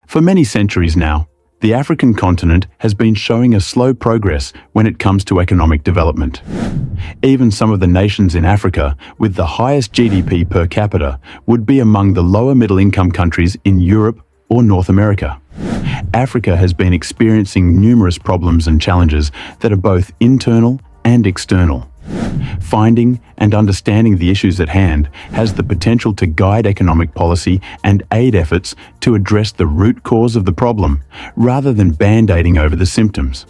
For many centuries now, the African continent has been showing a slow progress when it comes to economic development. Even some of the nations in Africa with the highest GDP per capita would be among the lower middle-income countries in Europe or North America. Africa has been experiencing numerous problems and challenges that are both internal and external. Finding and understanding the issues at hand has the potential to guide economic policy and aid efforts to address the root cause of the problem, rather than band-aiding over the symptoms.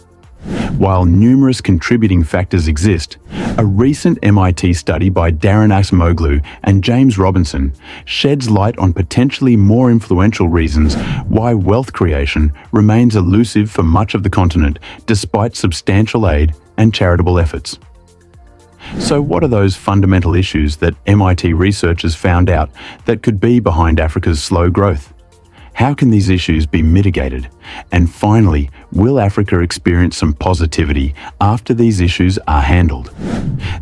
While numerous contributing factors exist, a recent MIT study by Daron Acemoglu and James Robinson sheds light on potentially more influential reasons why wealth creation remains elusive for much of the continent despite substantial aid and charitable efforts. So what are those fundamental issues that MIT researchers found out that could be behind Africa's slow growth? How can these issues be mitigated? And finally, will Africa experience some positivity after these issues are handled?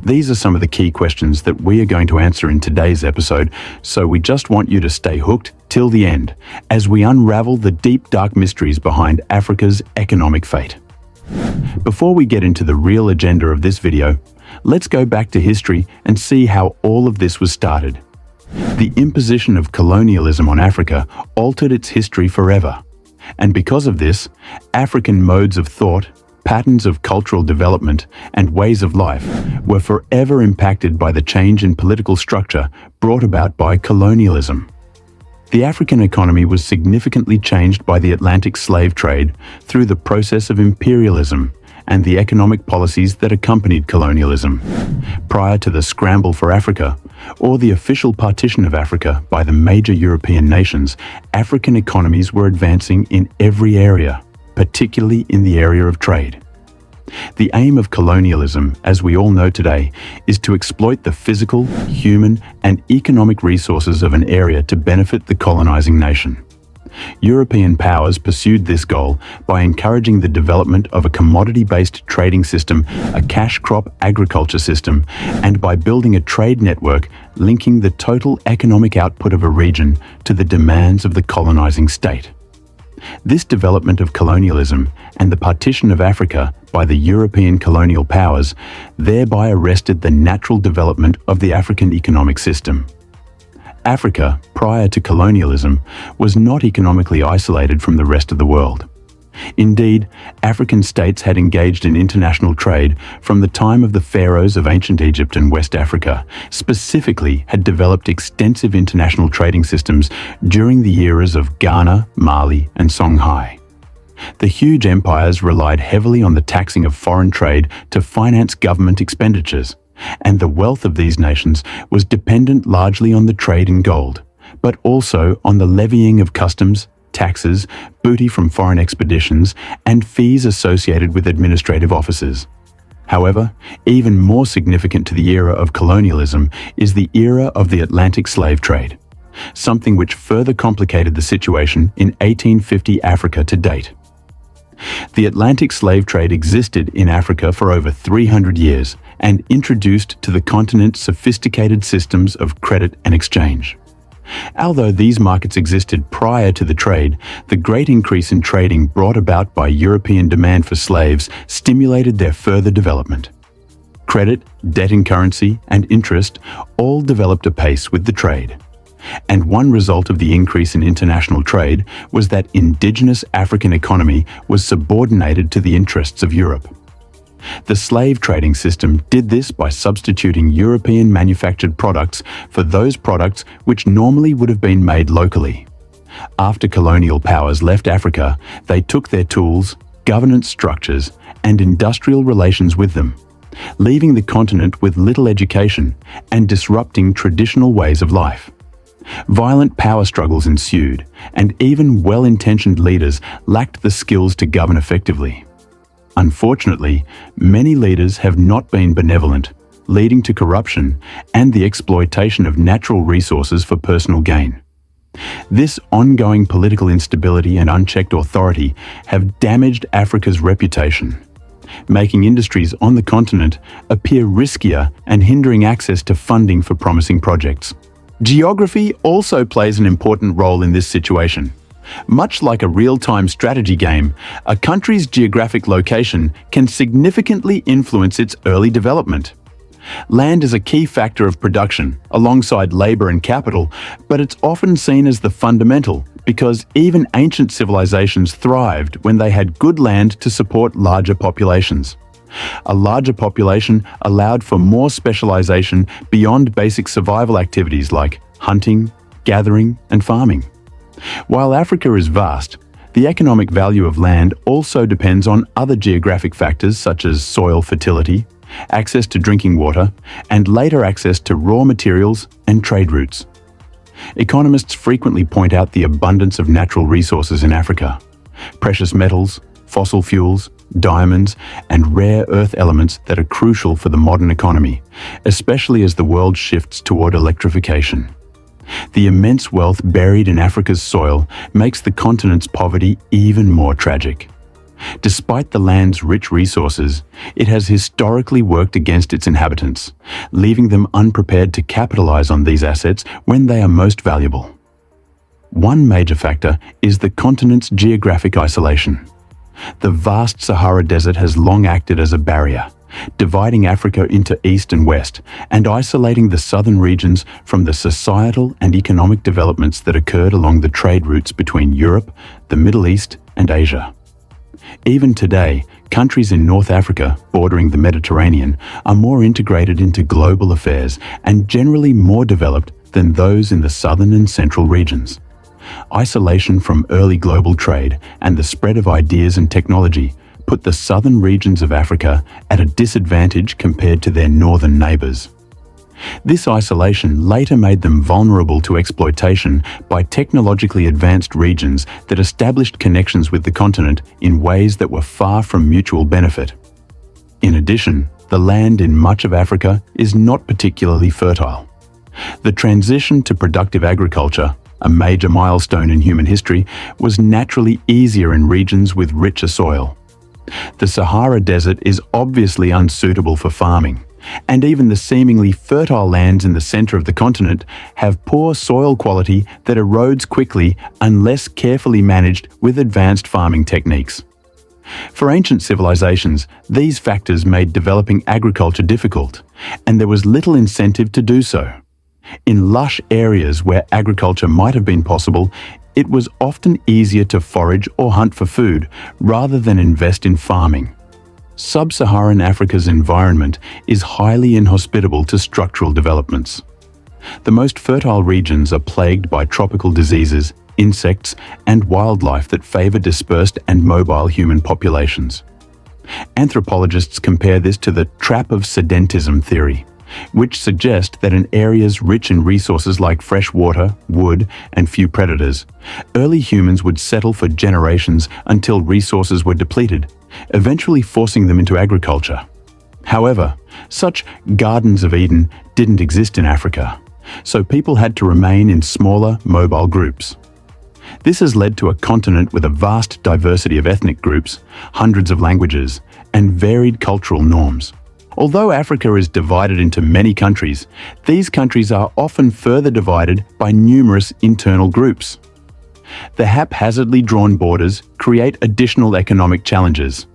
These are some of the key questions that we are going to answer in today's episode, so we just want you to stay hooked till the end as we unravel the deep, dark mysteries behind Africa's economic fate. Before we get into the real agenda of this video, let's go back to history and see how all of this was started. The imposition of colonialism on Africa altered its history forever. And because of this, African modes of thought, patterns of cultural development, and ways of life were forever impacted by the change in political structure brought about by colonialism. The African economy was significantly changed by the Atlantic slave trade through the process of imperialism and the economic policies that accompanied colonialism. Prior to the scramble for Africa, or the official partition of Africa by the major European nations, African economies were advancing in every area, particularly in the area of trade. The aim of colonialism, as we all know today, is to exploit the physical, human, and economic resources of an area to benefit the colonizing nation. European powers pursued this goal by encouraging the development of a commodity-based trading system, a cash crop agriculture system, and by building a trade network linking the total economic output of a region to the demands of the colonizing state. This development of colonialism and the partition of Africa by the European colonial powers thereby arrested the natural development of the African economic system. Africa, prior to colonialism, was not economically isolated from the rest of the world. Indeed, African states had engaged in international trade from the time of the pharaohs of ancient Egypt and West Africa, specifically had developed extensive international trading systems during the eras of Ghana, Mali, and Songhai. The huge empires relied heavily on the taxing of foreign trade to finance government expenditures, and the wealth of these nations was dependent largely on the trade in gold, but also on the levying of customs, taxes, booty from foreign expeditions, and fees associated with administrative offices. However, even more significant to the era of colonialism is the era of the Atlantic slave trade, something which further complicated the situation in 1850 Africa to date. The Atlantic slave trade existed in Africa for over 300 years and introduced to the continent sophisticated systems of credit and exchange. Although these markets existed prior to the trade, the great increase in trading brought about by European demand for slaves stimulated their further development. Credit, debt in currency, and interest all developed apace with the trade. And one result of the increase in international trade was that indigenous African economy was subordinated to the interests of Europe. The slave trading system did this by substituting European manufactured products for those products which normally would have been made locally. After colonial powers left Africa, they took their tools, governance structures, and industrial relations with them, leaving the continent with little education and disrupting traditional ways of life. Violent power struggles ensued, and even well-intentioned leaders lacked the skills to govern effectively. Unfortunately, many leaders have not been benevolent, leading to corruption and the exploitation of natural resources for personal gain. This ongoing political instability and unchecked authority have damaged Africa's reputation, making industries on the continent appear riskier and hindering access to funding for promising projects. Geography also plays an important role in this situation. Much like a real-time strategy game, a country's geographic location can significantly influence its early development. Land is a key factor of production, alongside labor and capital, but it's often seen as the fundamental because even ancient civilizations thrived when they had good land to support larger populations. A larger population allowed for more specialization beyond basic survival activities like hunting, gathering, and farming. While Africa is vast, the economic value of land also depends on other geographic factors such as soil fertility, access to drinking water, and later access to raw materials and trade routes. Economists frequently point out the abundance of natural resources in Africa. Precious metals, fossil fuels, diamonds, and rare earth elements that are crucial for the modern economy, especially as the world shifts toward electrification. The immense wealth buried in Africa's soil makes the continent's poverty even more tragic. Despite the land's rich resources, it has historically worked against its inhabitants, leaving them unprepared to capitalize on these assets when they are most valuable. One major factor is the continent's geographic isolation. The vast Sahara Desert has long acted as a barrier, dividing Africa into east and west, and isolating the southern regions from the societal and economic developments that occurred along the trade routes between Europe, the Middle East, and Asia. Even today, countries in North Africa, bordering the Mediterranean, are more integrated into global affairs and generally more developed than those in the southern and central regions. Isolation from early global trade and the spread of ideas and technology put the southern regions of Africa at a disadvantage compared to their northern neighbors. This isolation later made them vulnerable to exploitation by technologically advanced regions that established connections with the continent in ways that were far from mutual benefit. In addition, the land in much of Africa is not particularly fertile. The transition to productive agriculture, a major milestone in human history, was naturally easier in regions with richer soil. The Sahara Desert is obviously unsuitable for farming, and even the seemingly fertile lands in the center of the continent have poor soil quality that erodes quickly unless carefully managed with advanced farming techniques. For ancient civilizations, these factors made developing agriculture difficult, and there was little incentive to do so. In lush areas where agriculture might have been possible, it was often easier to forage or hunt for food rather than invest in farming. Sub-Saharan Africa's environment is highly inhospitable to structural developments. The most fertile regions are plagued by tropical diseases, insects, and wildlife that favor dispersed and mobile human populations. Anthropologists compare this to the trap of sedentism theory, which suggests that in areas rich in resources like fresh water, wood, and few predators, early humans would settle for generations until resources were depleted, eventually forcing them into agriculture. However, such gardens of Eden didn't exist in Africa, so people had to remain in smaller, mobile groups. This has led to a continent with a vast diversity of ethnic groups, hundreds of languages, and varied cultural norms. Although Africa is divided into many countries, these countries are often further divided by numerous internal groups. The haphazardly drawn borders create additional economic challenges.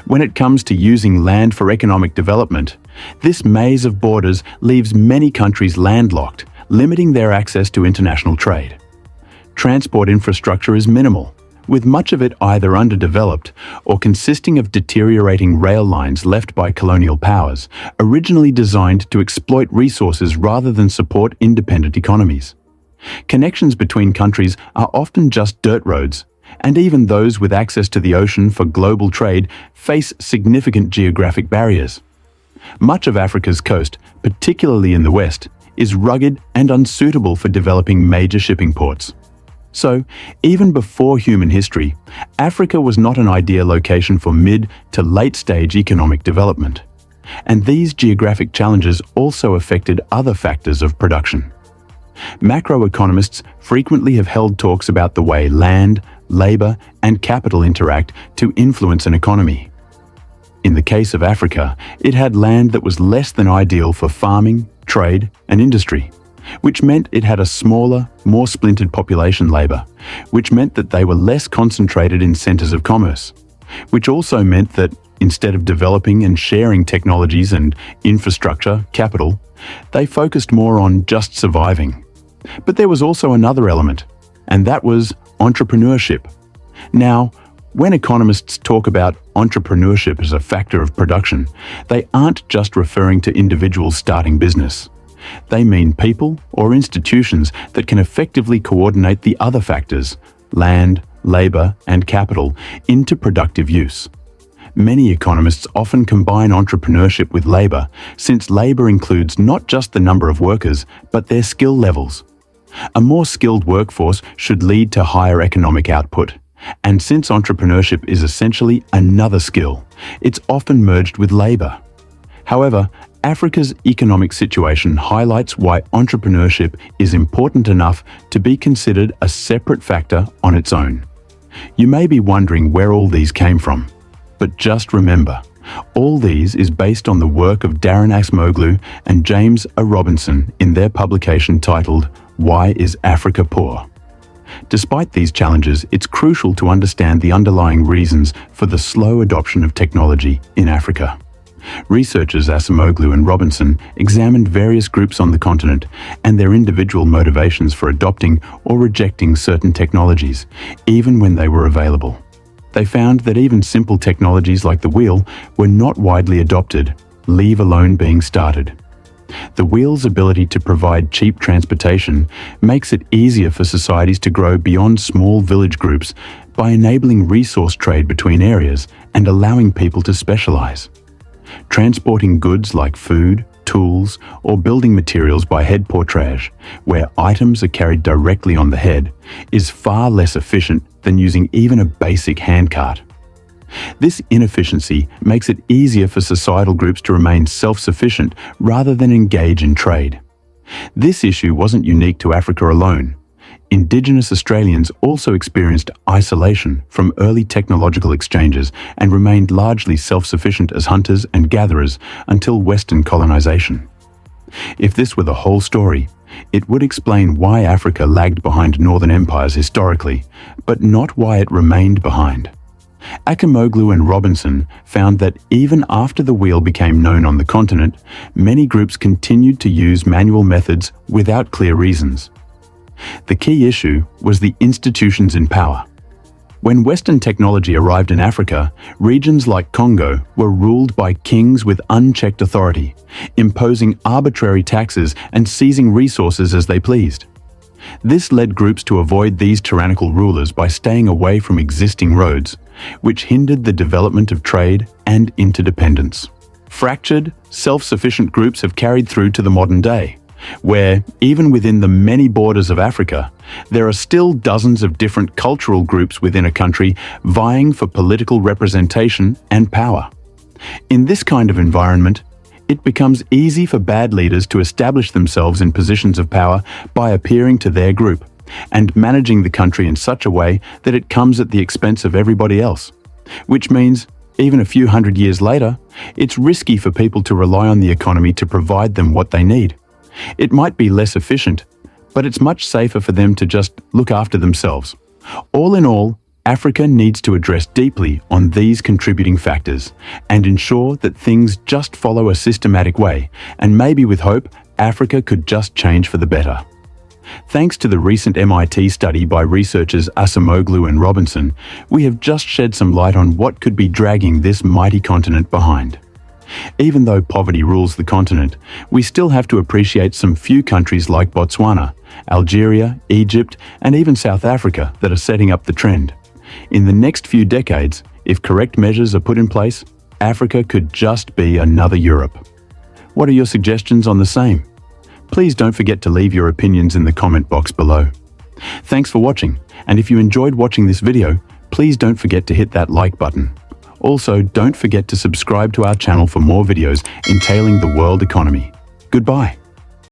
When it comes to using land for economic development, this maze of borders leaves many countries landlocked, limiting their access to international trade. Transport infrastructure is minimal, with much of it either underdeveloped or consisting of deteriorating rail lines left by colonial powers, originally designed to exploit resources rather than support independent economies. Connections between countries are often just dirt roads, and even those with access to the ocean for global trade face significant geographic barriers. Much of Africa's coast, particularly in the west, is rugged and unsuitable for developing major shipping ports. So, even before human history, Africa was not an ideal location for mid to late-stage economic development. And these geographic challenges also affected other factors of production. Macroeconomists frequently have held talks about the way land, labor, and capital interact to influence an economy. In the case of Africa, it had land that was less than ideal for farming, trade, and industry. which meant it had a smaller, more splintered population labor, which meant that they were less concentrated in centers of commerce, which also meant that instead of developing and sharing technologies and infrastructure, capital, they focused more on just surviving. But there was also another element, and that was entrepreneurship. Now, when economists talk about entrepreneurship as a factor of production, they aren't just referring to individuals starting business. They mean people or institutions that can effectively coordinate the other factors, land, labor, and capital, into productive use. Many economists often combine entrepreneurship with labor, since labor includes not just the number of workers, but their skill levels. A more skilled workforce should lead to higher economic output. And since entrepreneurship is essentially another skill, it's often merged with labor. However, Africa's economic situation highlights why entrepreneurship is important enough to be considered a separate factor on its own. You may be wondering where all these came from. But just remember, all these is based on the work of Daron Acemoglu and James A. Robinson in their publication titled, Why is Africa Poor? Despite these challenges, it's crucial to understand the underlying reasons for the slow adoption of technology in Africa. Researchers Acemoglu and Robinson examined various groups on the continent and their individual motivations for adopting or rejecting certain technologies, even when they were available. They found that even simple technologies like the wheel were not widely adopted, leave alone being started. The wheel's ability to provide cheap transportation makes it easier for societies to grow beyond small village groups by enabling resource trade between areas and allowing people to specialize. Transporting goods like food, tools, or building materials by head portage, where items are carried directly on the head, is far less efficient than using even a basic handcart. This inefficiency makes it easier for societal groups to remain self-sufficient rather than engage in trade. This issue wasn't unique to Africa alone. Indigenous Australians also experienced isolation from early technological exchanges and remained largely self-sufficient as hunters and gatherers until Western colonization. If this were the whole story, it would explain why Africa lagged behind northern empires historically, but not why it remained behind. Acemoglu and Robinson found that even after the wheel became known on the continent, many groups continued to use manual methods without clear reasons. The key issue was the institutions in power. When Western technology arrived in Africa, regions like Congo were ruled by kings with unchecked authority, imposing arbitrary taxes and seizing resources as they pleased. This led groups to avoid these tyrannical rulers by staying away from existing roads, which hindered the development of trade and interdependence. Fractured, self-sufficient groups have carried through to the modern day, where, even within the many borders of Africa, there are still dozens of different cultural groups within a country vying for political representation and power. In this kind of environment, it becomes easy for bad leaders to establish themselves in positions of power by appearing to their group and managing the country in such a way that it comes at the expense of everybody else, which means, even a few hundred years later, it's risky for people to rely on the economy to provide them what they need. It might be less efficient, but it's much safer for them to just look after themselves. All in all, Africa needs to address deeply on these contributing factors and ensure that things just follow a systematic way, and maybe with hope, Africa could just change for the better. Thanks to the recent MIT study by researchers Acemoglu and Robinson, we have just shed some light on what could be dragging this mighty continent behind. Even though poverty rules the continent, we still have to appreciate some few countries like Botswana, Algeria, Egypt, and even South Africa that are setting up the trend. In the next few decades, if correct measures are put in place, Africa could just be another Europe. What are your suggestions on the same? Please don't forget to leave your opinions in the comment box below. Thanks for watching, and if you enjoyed watching this video, please don't forget to hit that like button. Also, don't forget to subscribe to our channel for more videos entailing the world economy. Goodbye.